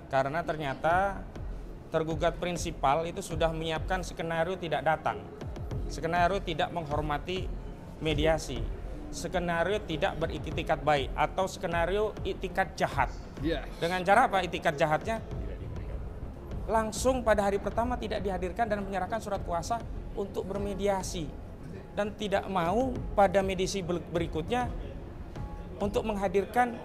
karena ternyata tergugat prinsipal itu sudah menyiapkan skenario tidak datang, skenario tidak menghormati mediasi, skenario tidak beritikat baik, atau skenario itikat jahat. Dengan cara apa itikat jahatnya? Langsung pada hari pertama tidak dihadirkan dan menyerahkan surat kuasa untuk bermediasi, dan tidak mau pada mediasi berikutnya untuk menghadirkan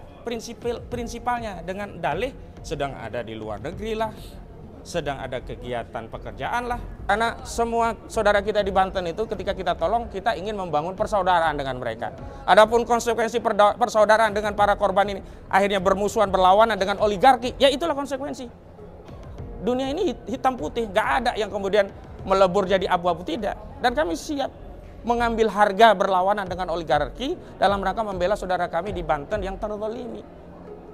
prinsipalnya dengan dalih sedang ada di luar negeri lah, sedang ada kegiatan pekerjaan lah. Karena semua saudara kita di Banten itu ketika kita tolong, kita ingin membangun persaudaraan dengan mereka. Adapun konsekuensi persaudaraan dengan para korban ini akhirnya bermusuhan, berlawanan dengan oligarki, ya itulah konsekuensi. Dunia ini hitam putih, gak ada yang kemudian melebur jadi abu-abu, tidak. Dan kami siap mengambil harga berlawanan dengan oligarki dalam rangka membela saudara kami di Banten yang terzalimi.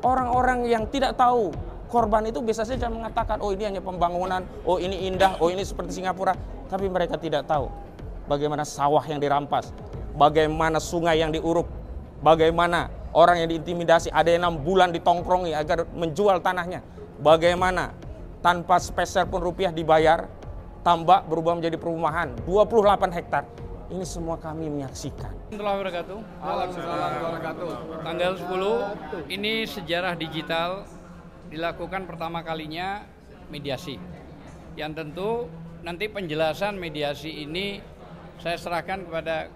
Orang-orang yang tidak tahu korban itu bisa saja mengatakan, oh ini hanya pembangunan, oh ini indah, oh ini seperti Singapura. Tapi mereka tidak tahu bagaimana sawah yang dirampas, bagaimana sungai yang diuruk, bagaimana orang yang diintimidasi, ada yang 6 bulan ditongkrongi agar menjual tanahnya, bagaimana tanpa sepeser pun rupiah dibayar, tambak berubah menjadi perumahan 28 hektar. Ini semua kami menyaksikan. Tanggal 10 ini sejarah digital dilakukan pertama kalinya mediasi. Yang tentu nanti penjelasan mediasi ini saya serahkan kepada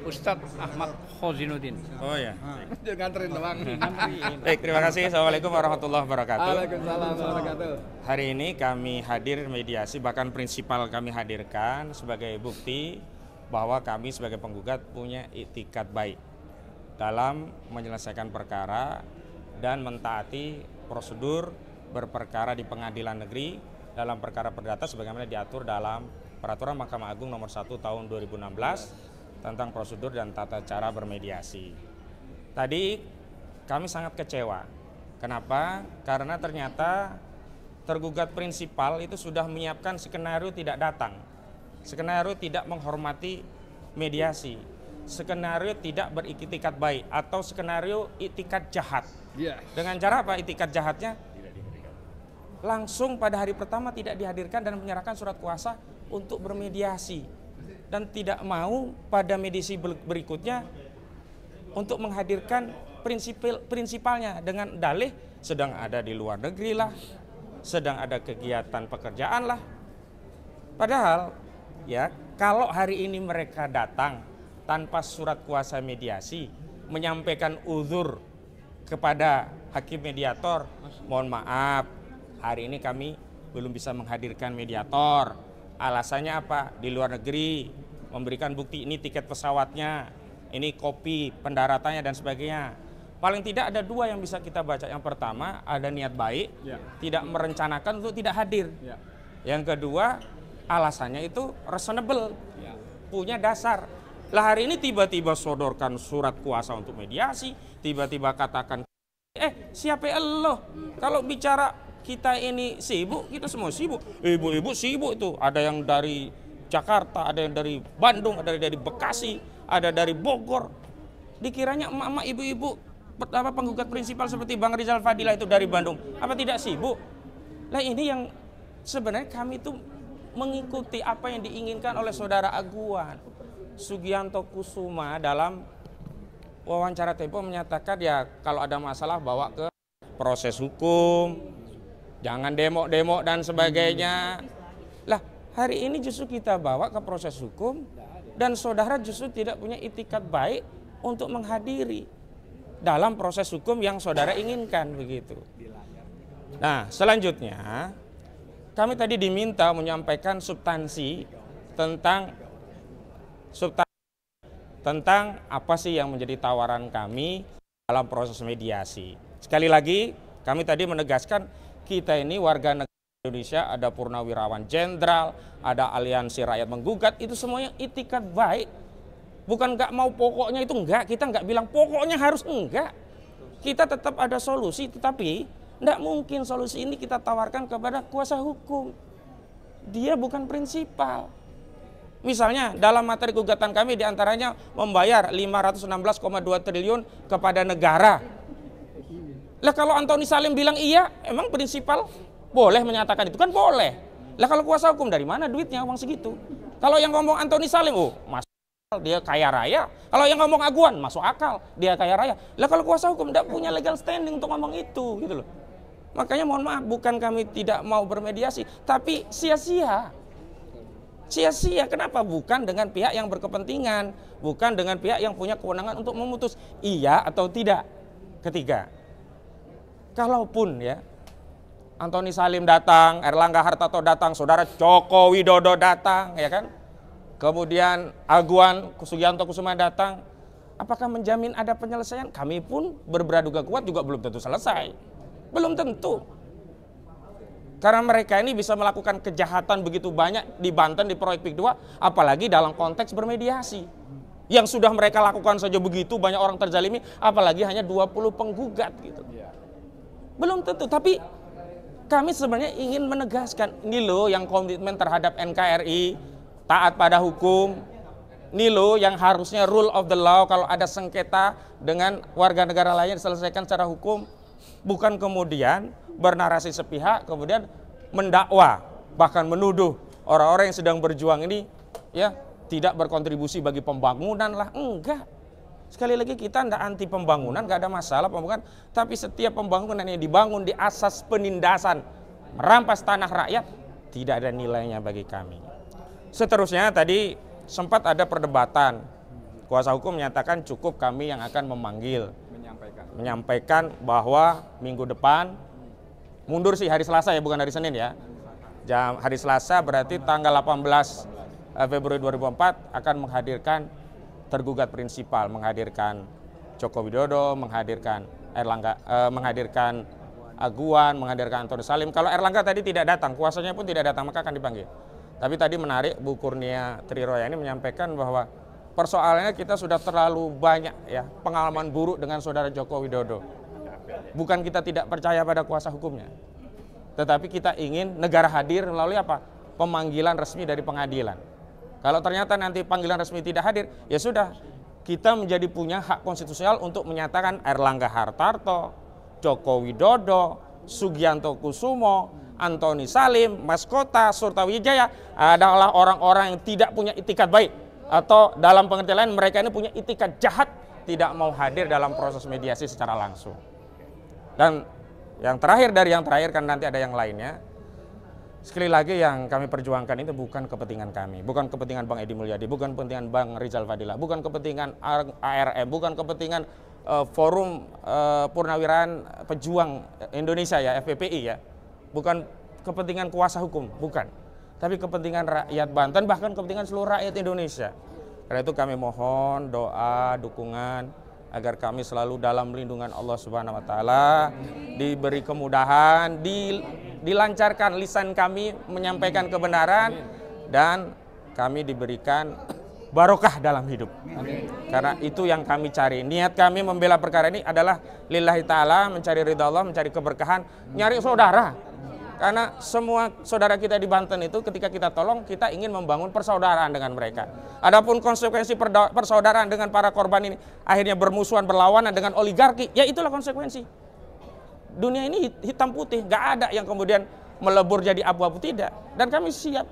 Ustadz Ahmad Khozinuddin. Oh ya. Nganterin doang. Baik, terima kasih. Assalamualaikum warahmatullahi wabarakatuh. Waalaikumsalam warahmatullahi wabarakatuh. Hari ini kami hadir mediasi, bahkan prinsipal kami hadirkan sebagai bukti bahwa kami sebagai penggugat punya itikat baik dalam menyelesaikan perkara dan mentaati prosedur berperkara di pengadilan negeri dalam perkara perdata sebagaimana diatur dalam Peraturan Mahkamah Agung Nomor 1 Tahun 2016 tentang prosedur dan tata cara bermediasi. Tadi kami sangat kecewa. Kenapa? Karena ternyata tergugat prinsipal itu sudah menyiapkan skenario tidak datang, skenario tidak menghormati mediasi, skenario tidak beritikat baik, atau skenario itikat jahat. Dengan cara apa itikat jahatnya? Langsung pada hari pertama tidak dihadirkan dan menyerahkan surat kuasa untuk bermediasi, dan tidak mau pada mediasi berikutnya untuk menghadirkan prinsipalnya dengan dalih sedang ada di luar negeri lah, sedang ada kegiatan pekerjaan lah. Padahal ya, kalau hari ini mereka datang tanpa surat kuasa mediasi, menyampaikan uzur kepada hakim mediator, mohon maaf, hari ini kami belum bisa menghadirkan mediator. Alasannya apa? Di luar negeri, memberikan bukti ini tiket pesawatnya, ini kopi pendaratannya dan sebagainya. Paling tidak ada 2 yang bisa kita baca. Yang pertama, ada niat baik, tidak merencanakan untuk tidak hadir. Yang kedua, alasannya itu reasonable, punya dasar. Lah hari ini tiba-tiba sodorkan surat kuasa untuk mediasi, tiba-tiba katakan, siapa lo? Kalau bicara kita ini sibuk, kita semua sibuk. Ibu-ibu sibuk itu. Ada yang dari Jakarta, ada yang dari Bandung, ada dari Bekasi, ada dari Bogor. Dikiranya emak-emak, ibu-ibu, penggugat prinsipal seperti Bang Rizal Fadilah itu dari Bandung. Apa tidak sibuk? Nah ini yang sebenarnya kami itu mengikuti apa yang diinginkan oleh Saudara Aguan Sugianto Kusuma dalam wawancara Tempo, menyatakan ya kalau ada masalah bawa ke proses hukum, jangan demo-demo dan sebagainya. Lah hari ini justru kita bawa ke proses hukum dan saudara justru tidak punya itikat baik untuk menghadiri dalam proses hukum yang saudara inginkan begitu. Nah selanjutnya kami tadi diminta menyampaikan substansi tentang apa sih yang menjadi tawaran kami dalam proses mediasi. Sekali lagi kami tadi menegaskan kita ini warga negara Indonesia, ada purnawirawan jenderal, ada aliansi rakyat menggugat, itu semuanya itikat baik. Bukan nggak mau pokoknya itu enggak, kita nggak bilang pokoknya harus enggak. Kita tetap ada solusi, tetapi nggak mungkin solusi ini kita tawarkan kepada kuasa hukum. Dia bukan prinsipal. Misalnya dalam materi gugatan kami diantaranya membayar 516,2 triliun kepada negara. Lah kalau Antoni Salim bilang iya, emang prinsipal boleh menyatakan itu? Kan boleh. Lah kalau kuasa hukum dari mana duitnya uang segitu? Kalau yang ngomong Antoni Salim, oh masuk akal, dia kaya raya. Kalau yang ngomong Aguan, masuk akal, dia kaya raya. Lah kalau kuasa hukum tidak punya legal standing untuk ngomong itu, gitu loh. Makanya mohon maaf, bukan kami tidak mau bermediasi, tapi sia-sia. Sia-sia, kenapa? Bukan dengan pihak yang berkepentingan, bukan dengan pihak yang punya kewenangan untuk memutus iya atau tidak. Ketiga, kalaupun ya Antoni Salim datang, Erlangga Hartarto datang, saudara Joko Widodo datang, ya kan? Kemudian Aguan Sugianto Kusuma datang, apakah menjamin ada penyelesaian? Kami pun berbraduga kuat juga belum tentu selesai. Belum tentu. Karena mereka ini bisa melakukan kejahatan begitu banyak di Banten, di proyek PIK 2, apalagi dalam konteks bermediasi. Yang sudah mereka lakukan saja begitu, banyak orang terzalimi, apalagi hanya 20 penggugat gitu. Belum tentu, tapi kami sebenarnya ingin menegaskan, ini loh yang komitmen terhadap NKRI, taat pada hukum, ini loh yang harusnya rule of the law, kalau ada sengketa dengan warga negara lain diselesaikan secara hukum, bukan kemudian bernarasi sepihak, kemudian mendakwa, bahkan menuduh orang-orang yang sedang berjuang ini ya tidak berkontribusi bagi pembangunan lah, enggak. Sekali lagi kita tidak anti pembangunan, nggak ada masalah pembangunan, tapi setiap pembangunan yang dibangun di asas penindasan, merampas tanah rakyat, tidak ada nilainya bagi kami. Seterusnya tadi sempat ada perdebatan, kuasa hukum menyatakan cukup kami yang akan memanggil, menyampaikan bahwa minggu depan, mundur sih hari Selasa ya, bukan hari Senin ya, hari Selasa berarti tanggal 18 Februari 2004 akan menghadirkan tergugat prinsipal, menghadirkan Joko Widodo, menghadirkan Erlangga, menghadirkan Aguan, menghadirkan Antoni Salim. Kalau Erlangga tadi tidak datang, kuasanya pun tidak datang, maka akan dipanggil. Tapi tadi menarik, Bu Kurnia Triroya ini menyampaikan bahwa persoalannya kita sudah terlalu banyak ya pengalaman buruk dengan saudara Joko Widodo. Bukan kita tidak percaya pada kuasa hukumnya, tetapi kita ingin negara hadir melalui apa? Pemanggilan resmi dari pengadilan. Kalau ternyata nanti panggilan resmi tidak hadir, ya sudah, kita menjadi punya hak konstitusional untuk menyatakan Erlangga Hartarto, Joko Widodo, Sugianto Kusumo, Antoni Salim, Mas Kota, Surtawijaya adalah orang-orang yang tidak punya itikat baik, atau dalam pengertian lain mereka ini punya itikat jahat, tidak mau hadir dalam proses mediasi secara langsung. Dan yang terakhir dari yang terakhir, kan nanti ada yang lainnya. Sekali lagi yang kami perjuangkan itu bukan kepentingan kami, bukan kepentingan Bang Edi Mulyadi, bukan kepentingan Bang Rizal Fadilah, bukan kepentingan ARM, bukan kepentingan Forum Purnawirawan Pejuang Indonesia ya, FPPI ya, bukan kepentingan kuasa hukum, bukan, tapi kepentingan rakyat Banten, bahkan kepentingan seluruh rakyat Indonesia. Karena itu kami mohon doa, dukungan agar kami selalu dalam lindungan Allah Subhanahu wa taala, diberi kemudahan, dilancarkan lisan kami menyampaikan kebenaran, dan kami diberikan barokah dalam hidup. Karena itu yang kami cari. Niat kami membela perkara ini adalah lillahi ta'ala, mencari ridha Allah, mencari keberkahan, nyari saudara. Karena semua saudara kita di Banten itu ketika kita tolong, kita ingin membangun persaudaraan dengan mereka. Adapun konsekuensi persaudaraan dengan para korban ini akhirnya bermusuhan, berlawanan dengan oligarki, ya itulah konsekuensi. Dunia ini hitam putih, nggak ada yang kemudian melebur jadi abu-abu, tidak. Dan kami siap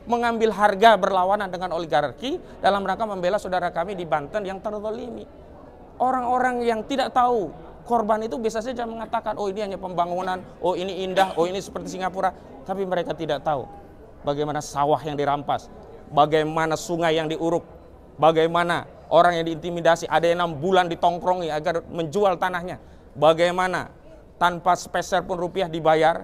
mengambil harga berlawanan dengan oligarki dalam rangka membela saudara kami di Banten yang terzalimi. Orang-orang yang tidak tahu korban itu bisa saja mengatakan, oh ini hanya pembangunan, oh ini indah, oh ini seperti Singapura. Tapi mereka tidak tahu bagaimana sawah yang dirampas, bagaimana sungai yang diuruk, bagaimana orang yang diintimidasi, ada yang 6 bulan ditongkrongi agar menjual tanahnya, bagaimana tanpa sepeser pun rupiah dibayar,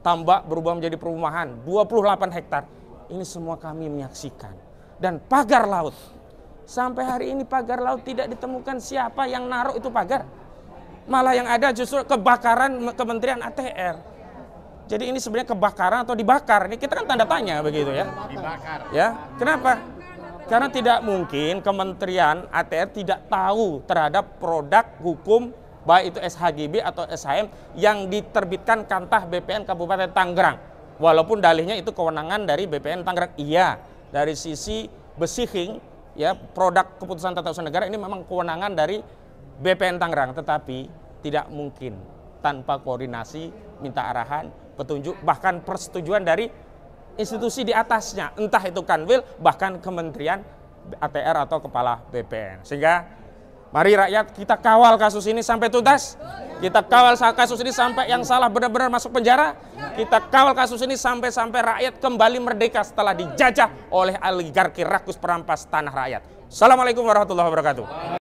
tambak berubah menjadi perumahan, 28 hektar. Ini semua kami menyaksikan. Dan pagar laut, sampai hari ini pagar laut tidak ditemukan siapa yang naruh itu pagar. Malah yang ada justru kebakaran Kementerian ATR. Jadi ini sebenarnya kebakaran atau dibakar. Ini kita kan tanda tanya begitu ya. Dibakar. Ya, kenapa? Karena tidak mungkin Kementerian ATR tidak tahu terhadap produk hukum baik itu SHGB atau SHM yang diterbitkan Kantah BPN Kabupaten Tangerang. Walaupun dalihnya itu kewenangan dari BPN Tangerang. Iya, dari sisi besihing ya, produk keputusan tata usaha negara ini memang kewenangan dari BPN Tangerang, tetapi tidak mungkin tanpa koordinasi, minta arahan, petunjuk, bahkan persetujuan dari institusi di atasnya, entah itu Kanwil, bahkan Kementerian ATR atau Kepala BPN. Sehingga mari rakyat kita kawal kasus ini sampai tuntas, kita kawal kasus ini sampai yang salah benar-benar masuk penjara, kita kawal kasus ini sampai rakyat kembali merdeka setelah dijajah oleh oligarki rakus perampas tanah rakyat. Assalamualaikum warahmatullahi wabarakatuh.